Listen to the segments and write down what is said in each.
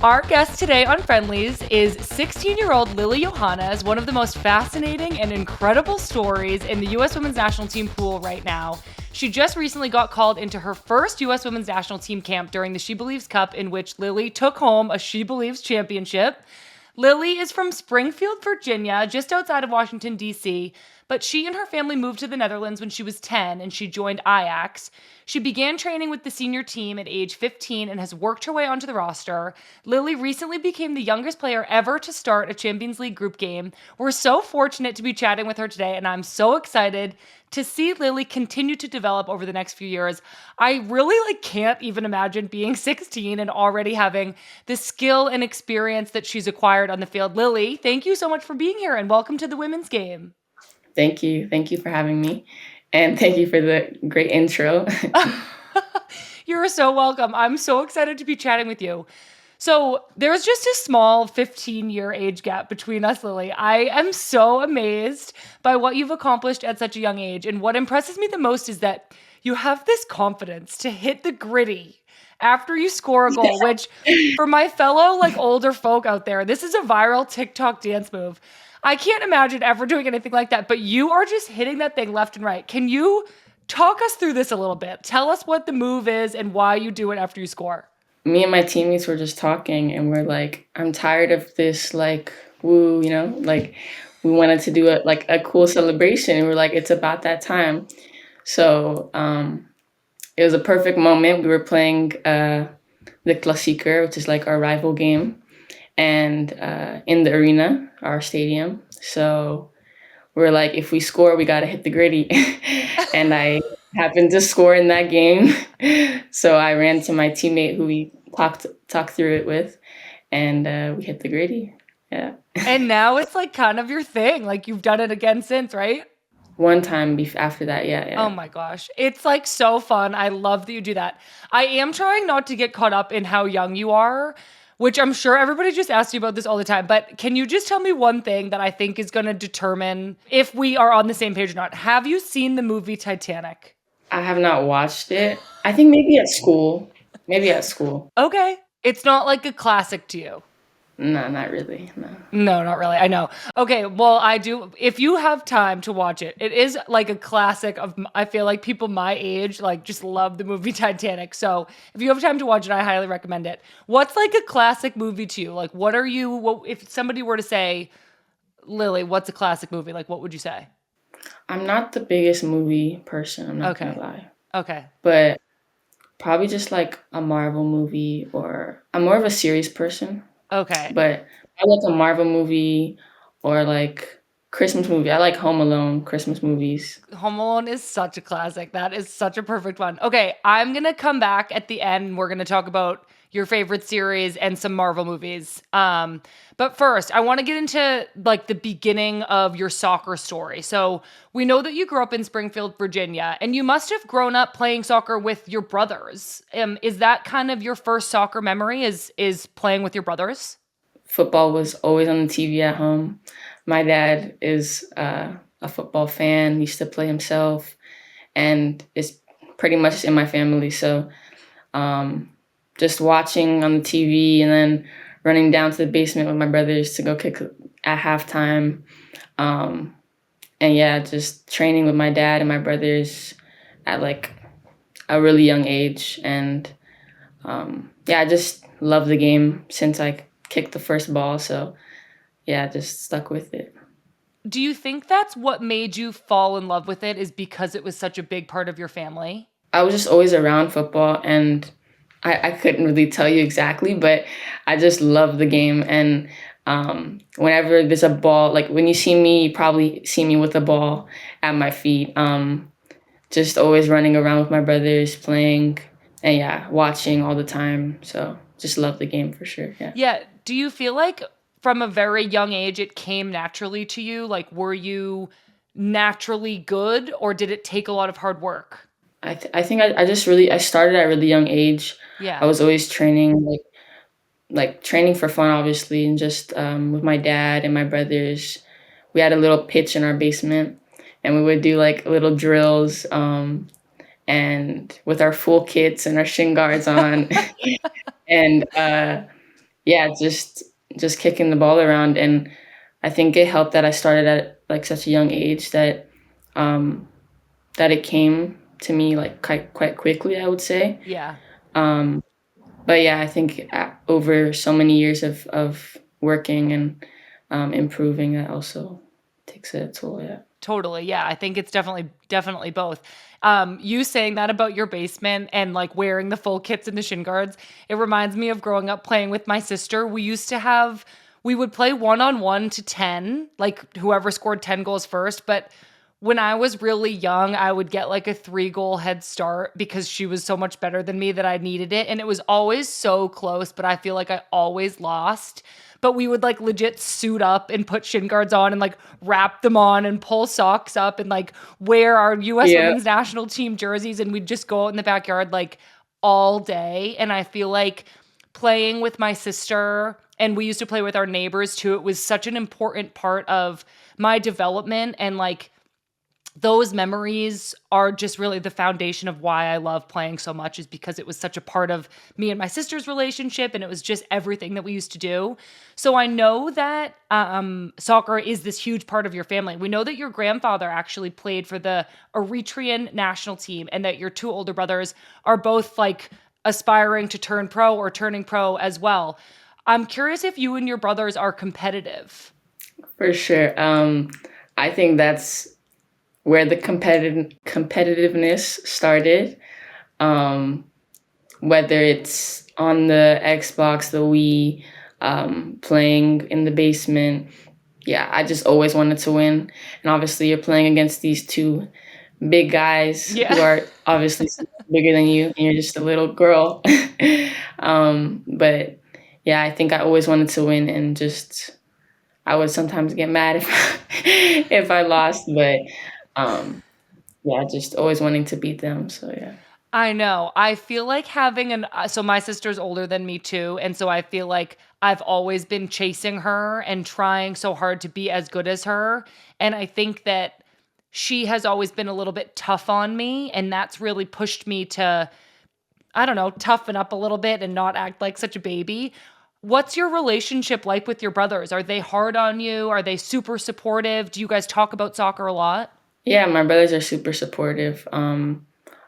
Our guest today on Friendlies is 16-year-old Lily Yohannes, one of the most fascinating and incredible stories in the U.S. Women's National Team pool right now. She just recently got called into her first U.S. Women's National Team camp during the SheBelieves Cup, in which Lily took home a SheBelieves championship. Lily is from Springfield, Virginia, just outside of Washington, D.C., but she and her family moved to the Netherlands when she was 10 and she joined Ajax. She began training with the senior team at age 15 and has worked her way onto the roster. Lily recently became the youngest player ever to start a Champions League group game. We're so fortunate to be chatting with her today, and I'm so excited to see Lily continue to develop over the next few years. I really can't even imagine being 16 and already having the skill and experience that she's acquired on the field. Lily, thank you so much for being here and welcome to the women's game. Thank you. Thank you for having me. And thank you for the great intro. You're so welcome. I'm so excited to be chatting with you. So there's just a small 15-year age gap between us, Lily. I am so amazed by what you've accomplished at such a young age. And what impresses me the most is that you have this confidence to hit the gritty after you score a goal, which for my fellow older folk out there, this is a viral TikTok dance move. I can't imagine ever doing anything like that, but you are just hitting that thing left and right. Can you talk us through this a little bit? Tell us what the move is and why you do it after you score. Me and my teammates were just talking and we're like, I'm tired of this woo, we wanted to do a cool celebration and we're like, it's about that time. So it was a perfect moment. We were playing the Klassieker, which is our rival game, and in the arena, our stadium. So we're like, if we score, we got to hit the gritty. And I happened to score in that game. So I ran to my teammate who we talked through it with, and we hit the gritty. Yeah. And now it's kind of your thing. You've done it again since, right? One time after that, yeah. Oh my gosh. It's so fun. I love that you do that. I am trying not to get caught up in how young you are, which I'm sure everybody just asks you about this all the time. But can you just tell me one thing that I think is going to determine if we are on the same page or not? Have you seen the movie Titanic? I have not watched it. I think maybe at school. Okay. It's not a classic to you. No, not really. No, not really. I know. Okay, well, I do. If you have time to watch it, it is a classic of, I feel like people my age just love the movie Titanic. So if you have time to watch it, I highly recommend it. What's a classic movie to you? If somebody were to say, Lily, what's a classic movie? What would you say? I'm not the biggest movie person. I'm not gonna lie. Okay. But probably just a Marvel movie, or I'm more of a series person. Okay. But I like a Marvel movie or Christmas movie. I like Home Alone, Christmas movies. Home Alone is such a classic. That is such a perfect one. Okay, I'm going to come back at the end and we're going to talk about your favorite series and some Marvel movies. But first, I want to get into the beginning of your soccer story. So we know that you grew up in Springfield, Virginia, and you must have grown up playing soccer with your brothers. Is that kind of your first soccer memory? Is playing with your brothers? Football was always on the TV at home. My dad is a football fan. He used to play himself, and it's pretty much in my family. So just watching on the TV and then running down to the basement with my brothers to go kick at halftime. And yeah, just training with my dad and my brothers at a really young age. And I just love the game since I kicked the first ball. So yeah, just stuck with it. Do you think that's what made you fall in love with it, is because it was such a big part of your family? I was just always around football, and I couldn't really tell you exactly, but I just love the game. And whenever there's a ball, when you see me, you probably see me with a ball at my feet. Just always running around with my brothers, playing, and yeah, watching all the time. So just love the game for sure. Yeah. Yeah. Do you feel like from a very young age it came naturally to you? Were you naturally good, or did it take a lot of hard work? I think I started at a really young age. Yeah. I was always training, training for fun, obviously, and just with my dad and my brothers. We had a little pitch in our basement, and we would do little drills, and with our full kits and our shin guards on, and yeah, just kicking the ball around, and I think it helped that I started at like such a young age that um, that it came to me like quite quickly, I would say. Yeah. Um, but yeah, I think over so many years of working and improving, that also takes a toll. Yeah. Totally. Yeah. I think it's definitely both. You saying that about your basement and like wearing the full kits and the shin guards, it reminds me of growing up playing with my sister. We would play 1-on-1 to 10, like whoever scored 10 goals first. But when I was really young, I would get like a 3-goal head start because she was so much better than me that I needed it. And it was always so close, but I feel like I always lost. But we would like legit suit up and put shin guards on and like wrap them on and pull socks up and like wear our US Yeah. women's national team jerseys. And we'd just go out in the backyard like all day. And I feel like playing with my sister, and we used to play with our neighbors too, it was such an important part of my development. And like those memories are just really the foundation of why I love playing so much, is because it was such a part of me and my sister's relationship, and it was just everything that we used to do. So I know that soccer is this huge part of your family. We know that your grandfather actually played for the Eritrean national team, and that your two older brothers are both like aspiring to turn pro or turning pro as well. I'm curious if you and your brothers are competitive. For sure. I think that's where the competitiveness started. Um, whether it's on the Xbox, the Wii, playing in the basement. Yeah, I just always wanted to win. And obviously, you're playing against these two big guys who Yeah. are obviously bigger than you, and you're just a little girl. But yeah, I think I always wanted to win, and just I would sometimes get mad if if I lost, but um, yeah, just always wanting to beat them. So yeah. I know. I feel like having so my sister's older than me too, and so I feel like I've always been chasing her and trying so hard to be as good as her, and I think that she has always been a little bit tough on me, and that's really pushed me to, I don't know, toughen up a little bit and not act like such a baby. What's your relationship like with your brothers? Are they hard on you? Are they super supportive? Do you guys talk about soccer a lot? Yeah, my brothers are super supportive.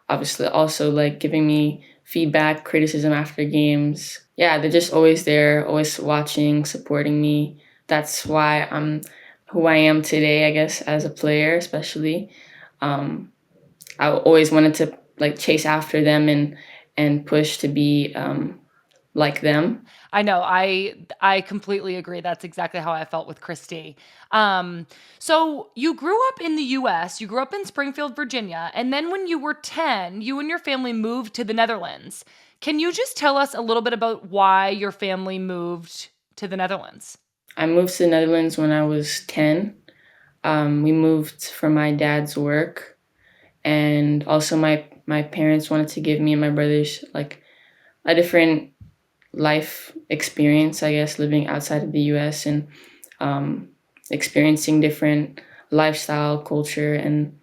Obviously, also like giving me feedback, criticism after games. Yeah, they're just always there, always watching, supporting me. That's why I'm who I am today, I guess, as a player, especially. Um, I always wanted to like chase after them and push to be like them. I know. I completely agree. That's exactly how I felt with Christy. So you grew up in the US, you grew up in Springfield, Virginia, and then when you were 10, you and your family moved to the Netherlands. Can you just tell us a little bit about why your family moved to the Netherlands? I moved to the Netherlands when I was 10. We moved for my dad's work, and also my parents wanted to give me and my brothers like a different life experience, I guess, living outside of the US and um, experiencing different lifestyle, culture. And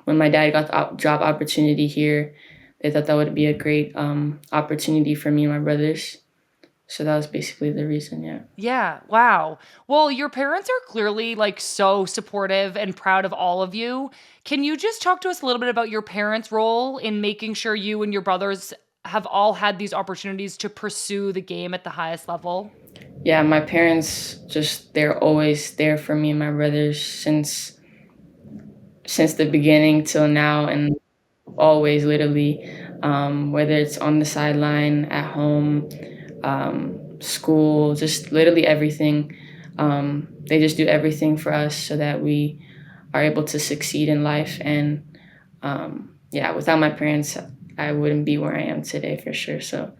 when my dad got the job opportunity here, they thought that would be a great opportunity for me and my brothers. So that was basically the reason, yeah. Yeah, wow. Well, your parents are clearly like so supportive and proud of all of you. Can you just talk to us a little bit about your parents' role in making sure you and your brothers have all had these opportunities to pursue the game at the highest level? Yeah, my parents just they're always there for me and my brothers since the beginning till now, and always literally, whether it's on the sideline, at home, school, just literally everything. They just do everything for us so that we are able to succeed in life. And yeah, without my parents, I wouldn't be where I am today for sure. So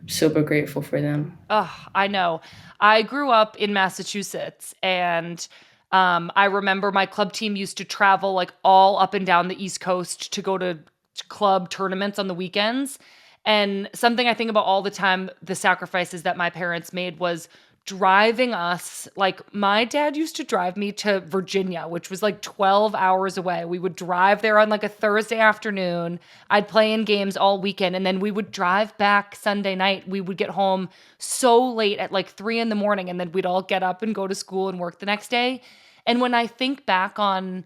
I'm super grateful for them. Oh, I know. I grew up in Massachusetts, and I remember my club team used to travel like all up and down the East Coast to go to club tournaments on the weekends. And something I think about all the time, the sacrifices that my parents made was driving us, like my dad used to drive me to Virginia, which was like 12 hours away. We would drive there on like a Thursday afternoon. I'd play in games all weekend, and then we would drive back Sunday night. We would get home so late at like 3 in the morning, and then we'd all get up and go to school and work the next day. And when I think back on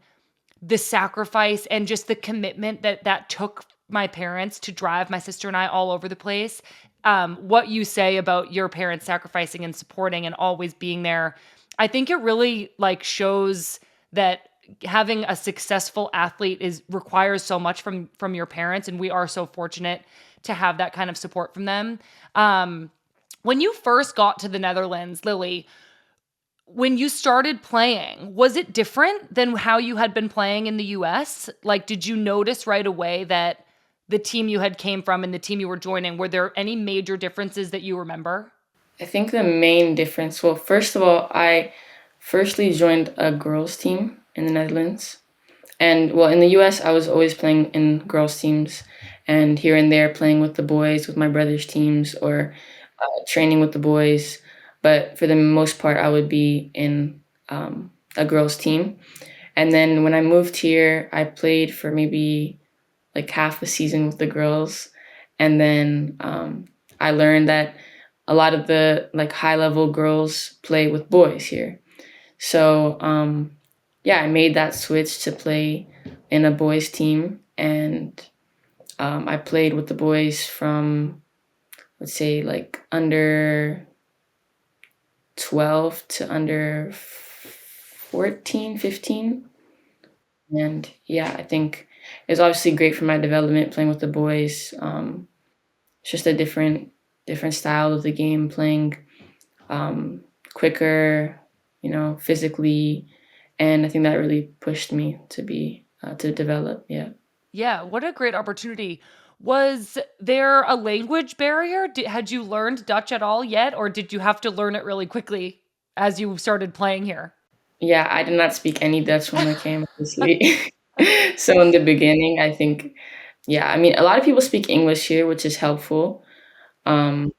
the sacrifice and just the commitment that took my parents to drive my sister and I all over the place. What you say about your parents sacrificing and supporting and always being there, I think it really like shows that having a successful athlete is requires so much from your parents, and we are so fortunate to have that kind of support from them. When you first got to the Netherlands, Lily, when you started playing, was it different than how you had been playing in the US? Like, did you notice right away that the team you had came from and the team you were joining, were there any major differences that you remember? I think the main difference, well, first of all, I firstly joined a girls' team in the Netherlands. And well, in the US, I was always playing in girls' teams and here and there playing with the boys, with my brother's teams, or training with the boys. But for the most part, I would be in a girls' team. And then when I moved here, I played for maybe like half a season with the girls. And then I learned that a lot of the like high level girls play with boys here. So yeah, I made that switch to play in a boys team, and I played with the boys from, let's say, like under 12 to under 14, 15. And yeah, I think it's obviously great for my development playing with the boys. It's just a different style of the game, playing quicker, physically, and I think that really pushed me to be to develop. Yeah. Yeah, what a great opportunity. Was there a language barrier? Had you learned Dutch at all yet, or did you have to learn it really quickly as you started playing here? Yeah, I did not speak any Dutch when I came, obviously. So in the beginning, I think, yeah, I mean, a lot of people speak English here, which is helpful. Um,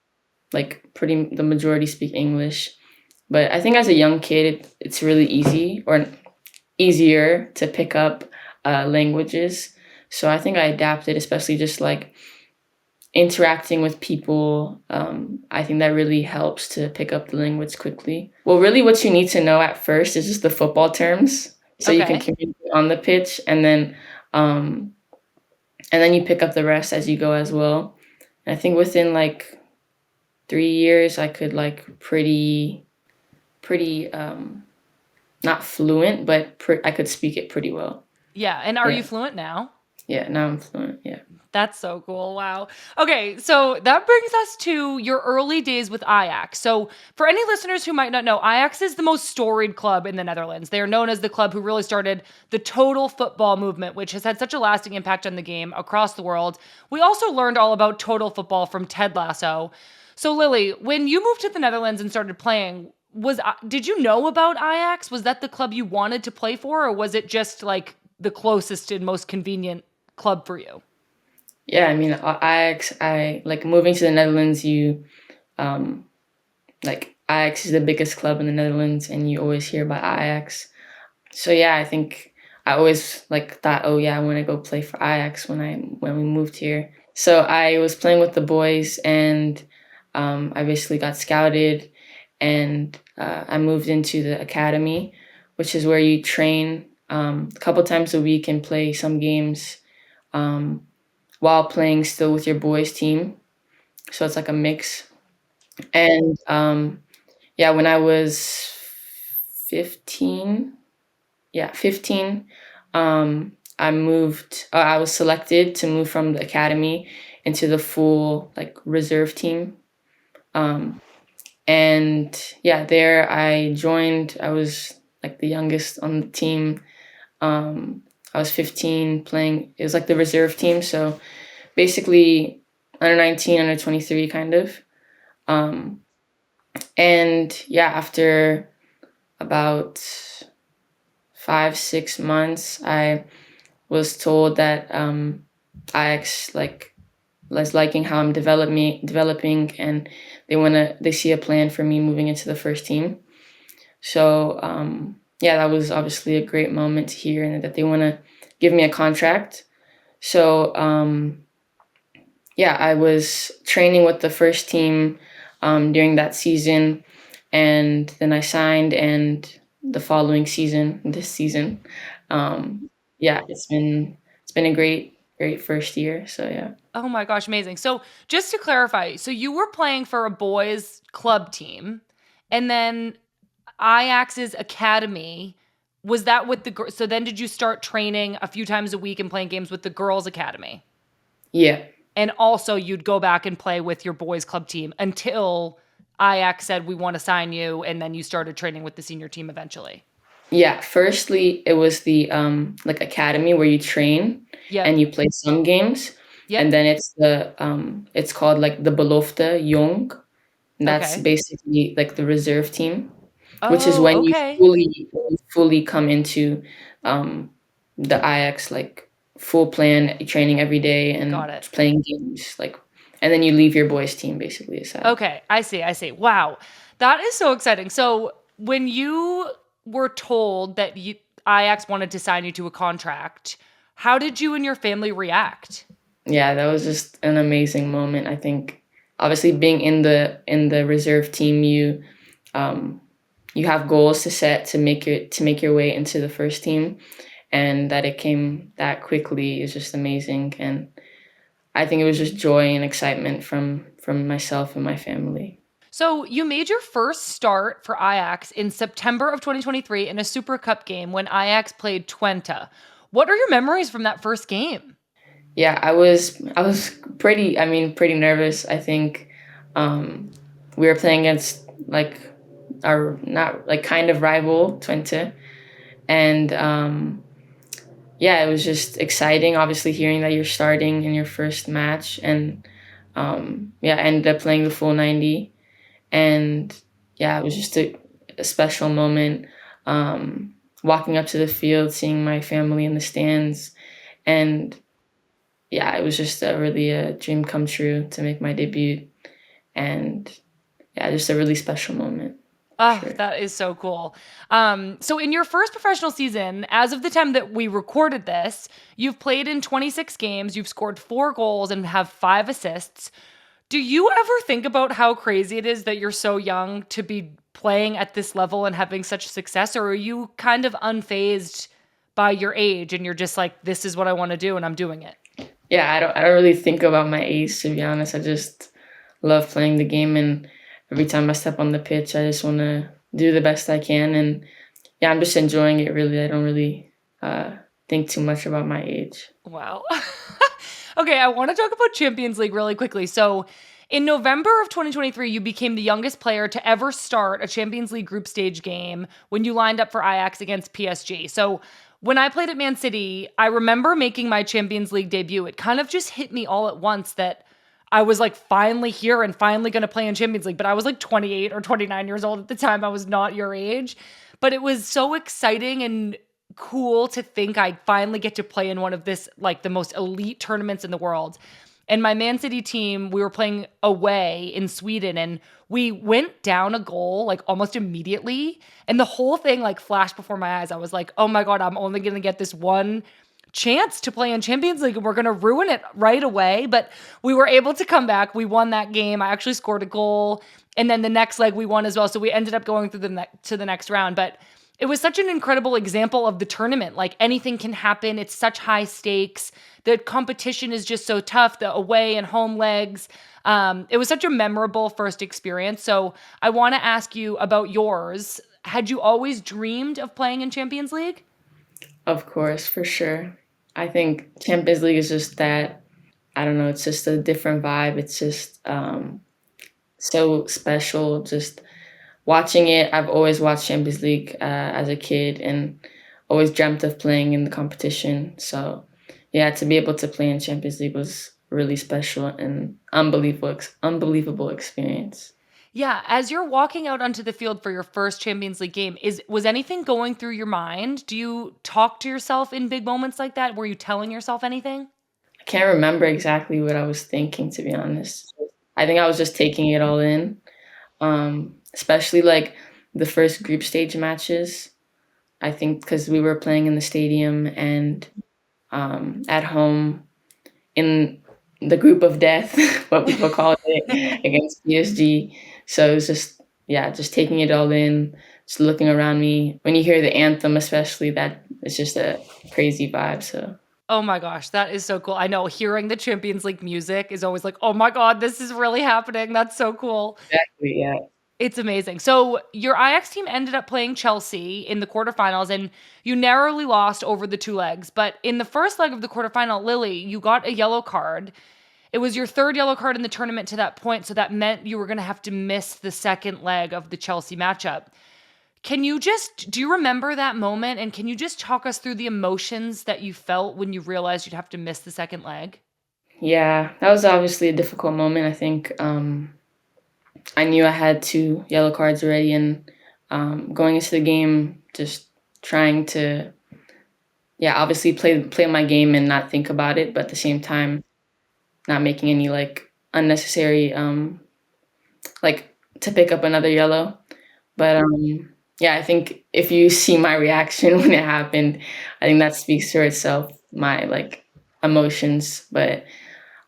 like the majority speak English. But I think as a young kid, it's really easy or easier to pick up languages. So I think I adapted, especially just like interacting with people. I think that really helps to pick up the language quickly. Well, really, what you need to know at first is just the football terms, so you can Okay. communicate on the pitch, um, and then you pick up the rest as you go as well. And I think within like 3 years, I could like pretty not fluent, but I could speak it pretty well. Yeah, and are you Yeah, fluent now? yeah. Now I'm fluent. Yeah. That's so cool. Wow. Okay, so that brings us to your early days with Ajax. So, for any listeners who might not know, Ajax is the most storied club in the Netherlands. They are known as the club who really started the total football movement, which has had such a lasting impact on the game across the world. We also learned all about total football from Ted Lasso. So, Lily, when you moved to the Netherlands and started playing, did you know about Ajax? Was that the club you wanted to play for, or was it just like the closest and most convenient club for you? Yeah, I mean, I like moving to the Netherlands. Um, like Ajax is the biggest club in the Netherlands, and you always hear about Ajax. So yeah, I think I always like thought, oh yeah, I want to go play for Ajax when we moved here. So I was playing with the boys, and I basically got scouted, and I moved into the academy, which is where you train a couple times a week and play some games. Um, while playing still with your boys team. So it's like a mix. And yeah, when I was 15, yeah, 15, I was selected to move from the academy into the full like reserve team. Um, and yeah, there I joined, I was like the youngest on the team. I was 15 playing, it was like the reserve team. So basically under 19, under 23 kind of. Um, and yeah, after about 5, 6 months, I was told that Ajax like liking how I'm developing, and they see a plan for me moving into the first team. So yeah, that was obviously a great moment to hear, and that they want to give me a contract. So yeah, I was training with the first team during that season, and then I signed, and the following season, this season, yeah, it's been a great first year. So yeah. Oh my gosh, amazing. So, just to clarify, so you were playing for a boys club team, and then Ajax's academy, was that with so then did you start training a few times a week and playing games with the girls academy? Yeah. And also you'd go back and play with your boys club team until Ajax said we want to sign you, and then you started training with the senior team eventually. Yeah, firstly, it was the like academy where you train Yep. and you play some games, and Yep. then it's called like the Belofte Jong. And that's Okay. basically like the reserve team, which is Oh, when okay. you fully come into um the Ajax like full plan training every day Got and it. playing games like, and then you leave your boys team basically aside. Okay, I see. I see. Wow. That is so exciting. So, when you were told that Ajax wanted to sign you to a contract, how did you and your family react? Yeah, that was just an amazing moment. I think obviously being in the reserve team, um, you have goals to set to make your way into the first team, and that it came that quickly is just amazing. And I think it was just joy and excitement from myself and my family. So, you made your first start for Ajax in September of 2023 in a Super Cup game when Ajax played Twente. What are your memories from that first game? Yeah, I was pretty, I mean, pretty nervous. I think we were playing against like our not like kind of rival Twente, and yeah, it was just exciting. Obviously, hearing that you're starting in your first match, and yeah, I ended up playing the full 90, and yeah, it was just a special moment. Walking up to the field, seeing my family in the stands, and yeah, it was just really a dream come true to make my debut, and yeah, just a really special moment for Oh, sure. that is so cool. So in your first professional season, as of the time that we recorded this, you've played in 26 games, you've scored 4 goals and have 5 assists. Do you ever think about how crazy it is that you're so young to be playing at this level and having such success? Or are you kind of unfazed by your age and you're just like, this is what I want to do and I'm doing it? Yeah, I don't really think about my age, to be honest. I just love playing the game, and every time I step on the pitch, I just want to do the best I can, and yeah, I'm just enjoying it. Really, I don't really think too much about my age. Wow. Okay, I want to talk about Champions League really quickly. So, in November of 2023, you became the youngest player to ever start a Champions League group stage game when you lined up for Ajax against PSG. So, when I played at Man City, I remember making my Champions League debut. It kind of just hit me all at once that I was like finally here and finally going to play in Champions League. But I was like 28 or 29 years old at the time. I was not your age. But it was so exciting and cool to think I finally get to play in one of this, like the most elite tournaments in the world. And my Man City team, we were playing away in Sweden and we went down a goal like almost immediately. And the whole thing like flashed before my eyes. I was like, oh my God, I'm only going to get this one chance to play in Champions League and we're going to ruin it right away. But we were able to come back. We won that game. I actually scored a goal. And then the next leg we won as well. So we ended up going through to the next round. But it was such an incredible example of the tournament. Like anything can happen. It's such high stakes. The competition is just so tough, the away and home legs. It was such a memorable first experience. So I want to ask you about yours. Had you always dreamed of playing in Champions League? Of course, for sure. I think Champions League is just that. I don't know. It's just a different vibe. It's just so special. Just watching it. I've always watched Champions League as a kid, and always dreamt of playing in the competition. So yeah, to be able to play in Champions League was really special and unbelievable experience. Yeah, as you're walking out onto the field for your first Champions League game, was anything going through your mind? Do you talk to yourself in big moments like that? Were you telling yourself anything? can't remember exactly what I was thinking, to be honest. I think I was just taking it all in, especially like the first group stage matches. I think because we were playing in the stadium and at home in the group of death, what people call it, against PSG. So it was just, yeah, just taking it all in, just looking around me. When you hear the anthem, especially, that it's just a crazy vibe. So Oh my gosh, that is so cool. I know hearing the Champions League music is always like, "Oh my god, this is really happening." That's so cool. exactly, yeah. It's amazing. So your Ajax team ended up playing Chelsea in the quarterfinals, and you narrowly lost over the two legs. But in the first leg of the quarterfinal, Lily, you got a yellow card. It was your third yellow card in the tournament to that point, so that meant you were going to have to miss the second leg of the Chelsea matchup. Do you remember that moment? And can you just talk us through the emotions that you felt when you realized you'd have to miss the second leg? Yeah, that was obviously a difficult moment. I think I knew I had two yellow cards already, and going into the game, just trying to, yeah, obviously play my game and not think about it, but at the same time, not making any like unnecessary like to pick up another yellow. But yeah, I think if you see my reaction when it happened, I think that speaks for itself, my like emotions. But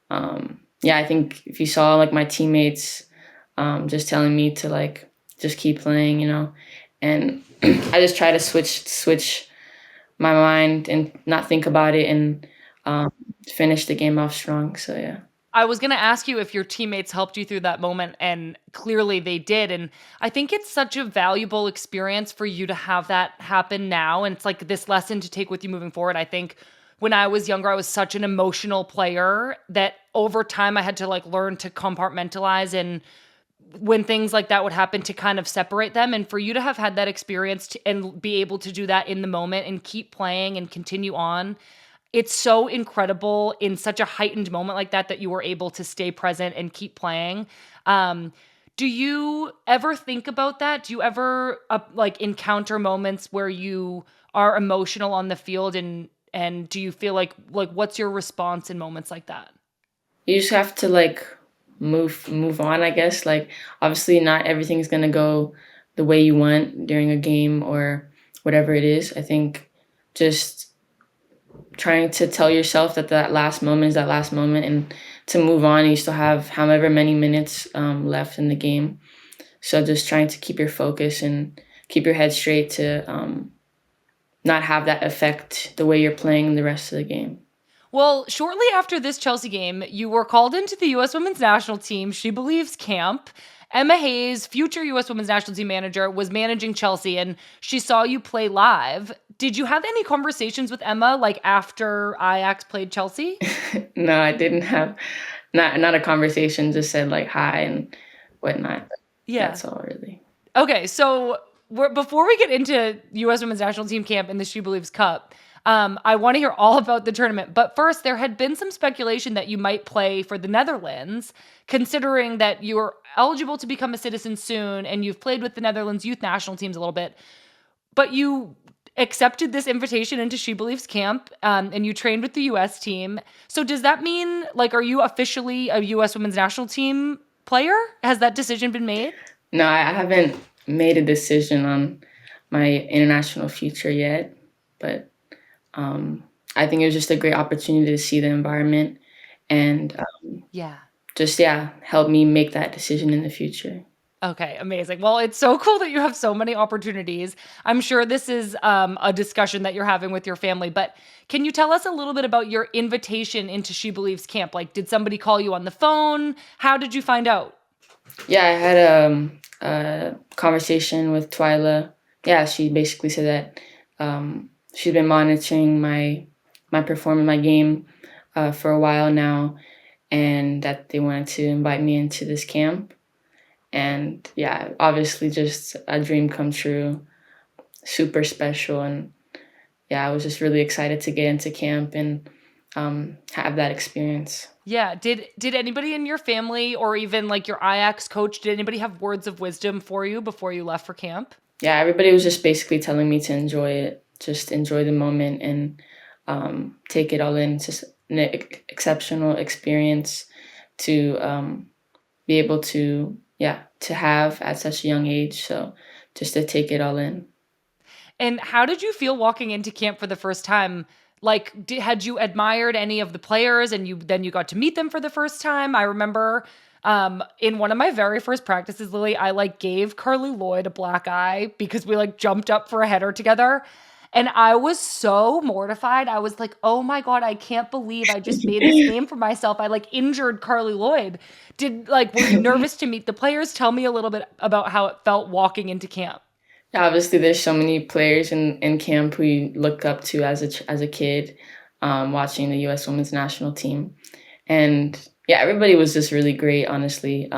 yeah, I think if you saw like my teammates just telling me to like just keep playing, and I just try to switch my mind and not think about it and um, finish the game off strong. So yeah. I was going to ask you if your teammates helped you through that moment, and clearly they did. And I think it's such a valuable experience for you to have that happen now. And it's like this lesson to take with you moving forward. I think when I was younger, I was such an emotional player that over time I had to like learn to compartmentalize, and when things like that would happen, to kind of separate them. And for you to have had that experience and be able to do that in the moment and keep playing and continue on, it's so incredible in such a heightened moment like that that you were able to stay present and keep playing. Um, do you ever think about that? Do you ever like encounter moments where you are emotional on the field, and do you feel like what's your response in moments like that? You just have to like move on, I guess. Like obviously not everything's gonna go the way you want during a game or whatever it is. I think just trying to tell yourself that that last moment is that last moment and to move on. You still have however many minutes left in the game. So just trying to keep your focus and keep your head straight to not have that affect the way you're playing the rest of the game. Well, shortly after this Chelsea game, you were called into the U.S. Women's National Team She Believes Camp. Emma Hayes, future U.S. Women's National Team manager, was managing Chelsea, and she saw you play live. Did you have any conversations with Emma like after Ajax played Chelsea? No, I didn't have not a conversation, just said like hi and whatnot. Yeah. That's all really. Okay, so before we get into U.S. Women's National Team camp and the She Believes Cup, I want to hear all about the tournament. But first, there had been some speculation that you might play for the Netherlands, considering that you're eligible to become a citizen soon and you've played with the Netherlands youth national teams a little bit. But you accepted this invitation into She Believes camp, and you trained with the U.S. team. So does that mean, like, are you officially a U.S. Women's National Team player? Has that decision been made? No, I haven't made a decision on my international future yet, but I think it was just a great opportunity to see the environment and Yeah. just yeah, help me make that decision in the future. Okay, amazing. Well, it's so cool that you have so many opportunities. I'm sure this is a discussion that you're having with your family, but can you tell us a little bit about your invitation into She Believes camp? Like, did somebody call you on the phone? How did you find out? Yeah, I had a conversation with Twyla. Yeah, she basically said that she's been monitoring my performance, my game for a while now, and that they wanted to invite me into this camp. And yeah, obviously just a dream come true, super special. And yeah, I was just really excited to get into camp and have that experience. Yeah, did anybody in your family or even like your Ajax coach, did anybody have words of wisdom for you before you left for camp? Yeah, everybody was just basically telling me to enjoy it, just enjoy the moment and take it all in. Just exceptional experience to be able to, yeah, to have at such a young age. So just to take it all in. And how did you feel walking into camp for the first time? Like, had you admired any of the players and you got to meet them for the first time? I remember in one of my very first practices, Lily, I like gave Carly Lloyd a black eye because we like jumped up for a header together. And I was so mortified. I was like, oh my God, I can't believe I just made this name for myself. I like injured Carly Lloyd. Were you nervous to meet the players? Tell me a little bit about how it felt walking into camp. Yeah, obviously, there's so many players in camp who you look up to as a kid, watching the U.S. Women's National Team, and yeah, everybody was just really great, honestly,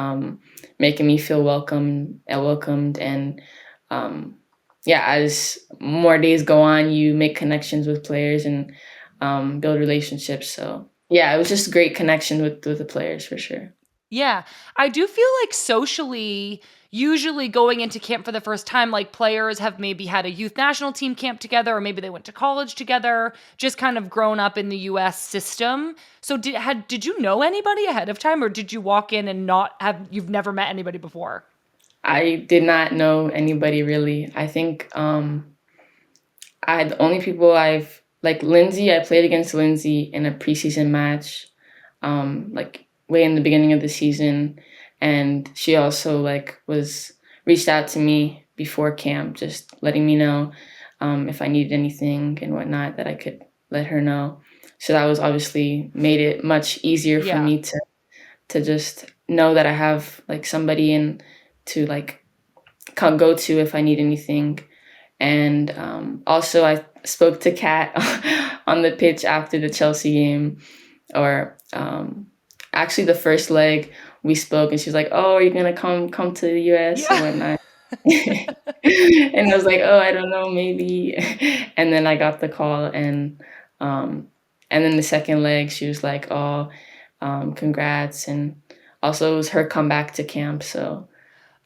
making me feel welcomed, and yeah, as more days go on, you make connections with players and build relationships. So yeah, it was just a great connection with the players for sure. Yeah. I do feel like socially, usually going into camp for the first time, like players have maybe had a youth national team camp together, or maybe they went to college together, just kind of grown up in the US system. So did you know anybody ahead of time, or did you walk in and you've never met anybody before? I did not know anybody really. I think the only people I've like Lindsay. I played against Lindsay in a preseason match, like way in the beginning of the season, and she also like was reached out to me before camp, just letting me know if I needed anything and whatnot that I could let her know. So that was obviously made it much easier for Yeah. me to just know that I have like somebody in to like go to if I need anything. And also, I spoke to Kat on the pitch after the Chelsea game, or actually the first leg we spoke, and she was like, "Oh, are you gonna come to the US and Yeah. whatnot?" And I was like, "Oh, I don't know, maybe." And then I got the call, um, and then the second leg, she was like, "Oh, congrats!" And also, it was her comeback to camp, so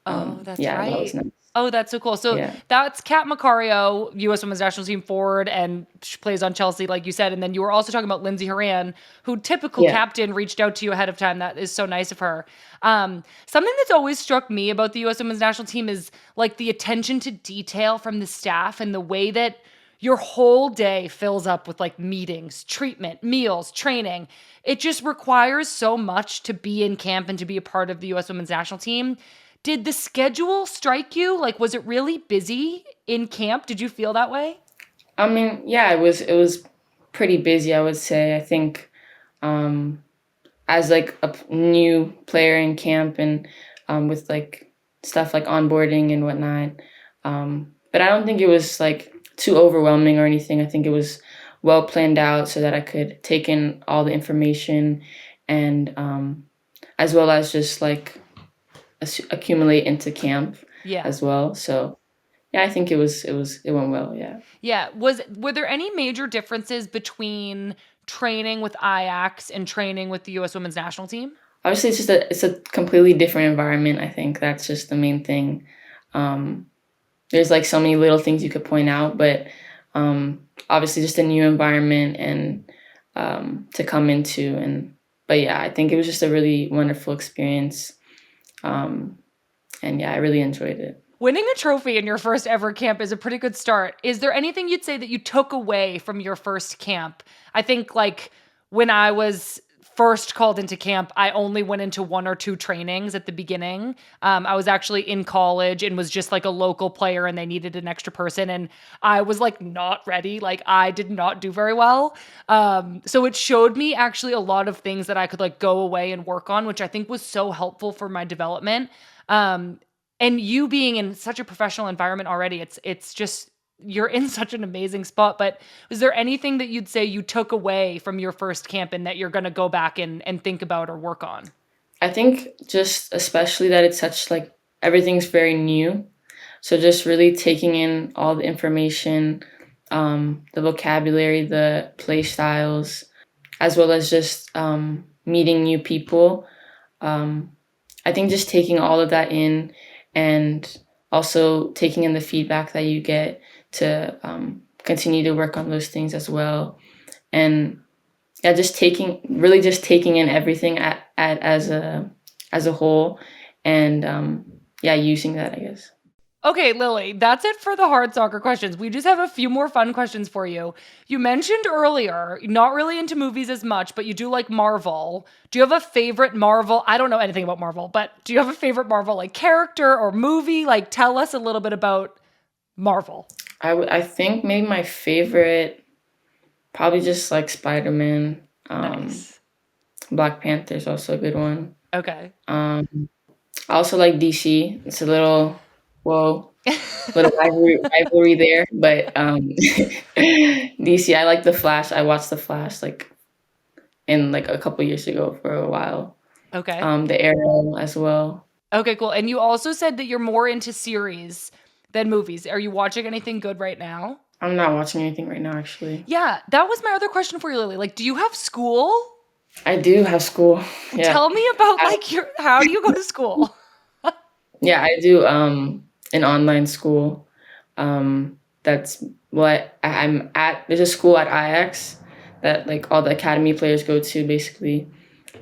Oh, that's yeah, that was right. nice. Oh, that's so cool. So Yeah, that's Kat Macario, U.S. Women's National Team forward, and she plays on Chelsea, like you said. And then you were also talking about Lindsay Horan, who typical yeah. captain reached out to you ahead of time. That is so nice of her. Something that's always struck me about the U.S. Women's National Team is like the attention to detail from the staff and the way that your whole day fills up with like meetings, treatment, meals, training. It just requires so much to be in camp and to be a part of the U.S. Women's National Team. Did the schedule strike you? Like, was it really busy in camp? Did you feel that way? I mean, yeah, it was pretty busy, I would say. I think um, as like new player in camp and with like stuff like onboarding and whatnot. But I don't think it was like too overwhelming or anything. I think it was well planned out so that I could take in all the information and as well as just like accumulate into camp Yeah. as well. So yeah, I think it went well. Yeah. Yeah. Were there any major differences between training with Ajax and training with the US Women's National Team? Obviously, it's a completely different environment. I think that's just the main thing. Um, there's like so many little things you could point out, but obviously just a new environment and to come into. And but yeah, I think it was just a really wonderful experience. Um, and yeah, I really enjoyed it. Winning a trophy in your first ever camp is a pretty good start. Is there anything you'd say that you took away from your first camp? I think like when I was first called into camp, I only went into one or two trainings at the beginning. I was actually in college and was just like a local player and they needed an extra person. And I was like not ready. Like I did not do very well. So it showed me actually a lot of things that I could like go away and work on, which I think was so helpful for my development. Um, and you being in such a professional environment already, it's just you're in such an amazing spot. But was there anything that you'd say you took away from your first camp and that you're going to go back and think about or work on? I think just especially that it's such like everything's very new. So just really taking in all the information, the vocabulary, the play styles, as well as just meeting new people. Um, I think just taking all of that in and also taking in the feedback that you get to continue to work on those things as well. And yeah, just taking in everything as a whole, and yeah, using that, I guess. Okay, Lily, that's it for the hard soccer questions. We just have a few more fun questions for you. You mentioned earlier, not really into movies as much, but you do like Marvel. Do you have a favorite Marvel? I don't know anything about Marvel, but do you have a favorite Marvel like character or movie? Like tell us a little bit about Marvel. I think maybe my favorite, probably just like Spider-Man. Nice. Black Panther is also a good one. Okay. I also like DC. It's a little, whoa, little rivalry there, but DC. I like the Flash. I watched the Flash like in like a couple years ago for a while. Okay. The Arrow as well. Okay, cool. And you also said that you're more into series than movies. Are you watching anything good right now? I'm not watching anything right now, actually. Yeah, that was my other question for you, Lily. Like, do you have school? I do have school. Yeah. Tell me about I, like your how do you go to school? yeah, I do an online school. That's what I'm at. There's a school at Ajax that like all the academy players go to basically.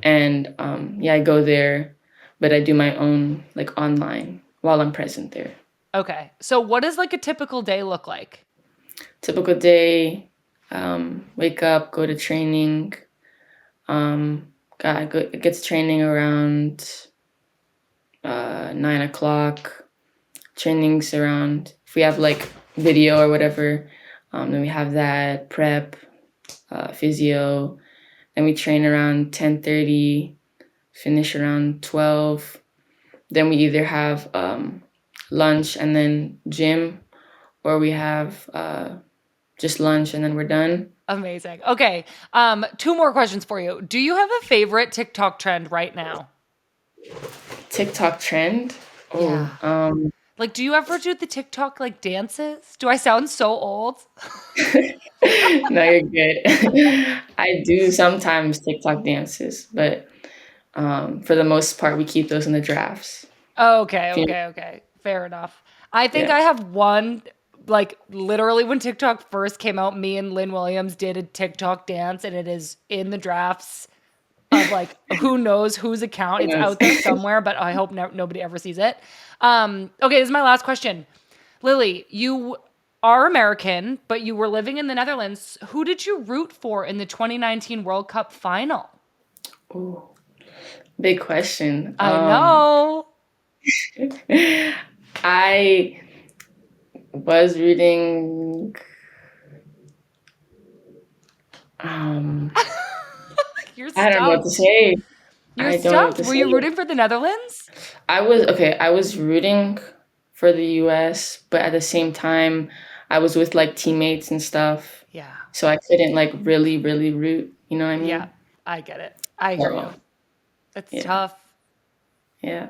And yeah, I go there, but I do my own like online while I'm present there. Okay. So what does like a typical day look like? Typical day, wake up, go to training. It gets training around 9 o'clock. Trainings around, if we have like video or whatever, then we have that prep, physio. Then we train around 10:30, finish around 12. Then we either have lunch and then gym, or we have just lunch and then we're done. Amazing. Okay. Two more questions for you. Do you have a favorite TikTok trend right now? TikTok trend? Oh, Yeah. Like, do you ever do the TikTok like dances? Do I sound so old? no, you're good. I do sometimes TikTok dances, but for the most part, we keep those in the drafts. Okay, If you- okay. Fair enough. I think Yeah. I have one, like literally when TikTok first came out, me and Lynn Williams did a TikTok dance and it is in the drafts of like who knows whose account. It's Yes. out there somewhere, but I hope nobody ever sees it. Okay, this is my last question. Lily, you are American, but you were living in the Netherlands. Who did you root for in the 2019 World Cup final? Ooh, big question. I know. I was reading. Um, You're I don't know what to stumped. say. You're I don't know what stumped. to Were say. you rooting for the Netherlands? I was okay. I was rooting for the U.S., but at the same time, I was with like teammates and stuff, Yeah. so I couldn't like really, really root. You know what I Yeah. mean? I get it. I hear So you. It's yeah, tough. yeah.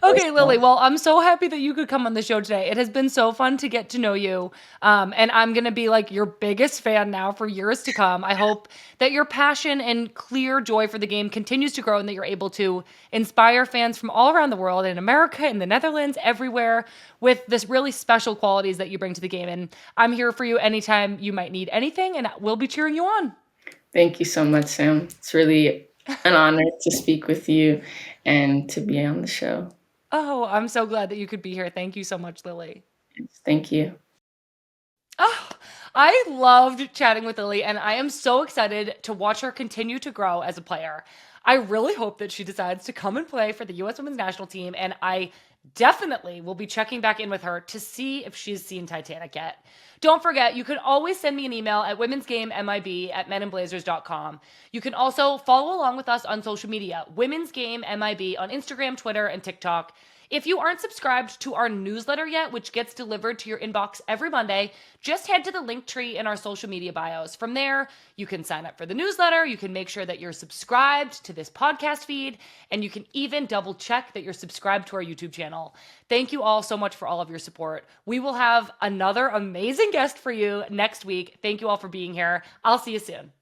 Okay, Lily. Well, I'm so happy that you could come on the show today. It has been so fun to get to know you. And I'm going to be like your biggest fan now for years to come. I hope that your passion and clear joy for the game continues to grow and that you're able to inspire fans from all around the world, in America, in the Netherlands, everywhere, with this really special qualities that you bring to the game. And I'm here for you anytime you might need anything, and we'll be cheering you on. Thank you so much, Sam. It's really an honor to speak with you and to be on the show. Oh, I'm so glad that you could be here. Thank you so much, Lily. Thank you. Oh, I loved chatting with Lily, and I am so excited to watch her continue to grow as a player. I really hope that she decides to come and play for the US Women's National Team, and I definitely will be checking back in with her to see if she's seen Titanic yet. Don't forget, you can always send me an email at womensgamemib@meninblazers.com. You can also follow along with us on social media, Women's Game MIB on Instagram, Twitter, and TikTok. If you aren't subscribed to our newsletter yet, which gets delivered to your inbox every Monday, just head to the link tree in our social media bios. From there, you can sign up for the newsletter, you can make sure that you're subscribed to this podcast feed, and you can even double check that you're subscribed to our YouTube channel. Thank you all so much for all of your support. We will have another amazing guest for you next week. Thank you all for being here. I'll see you soon.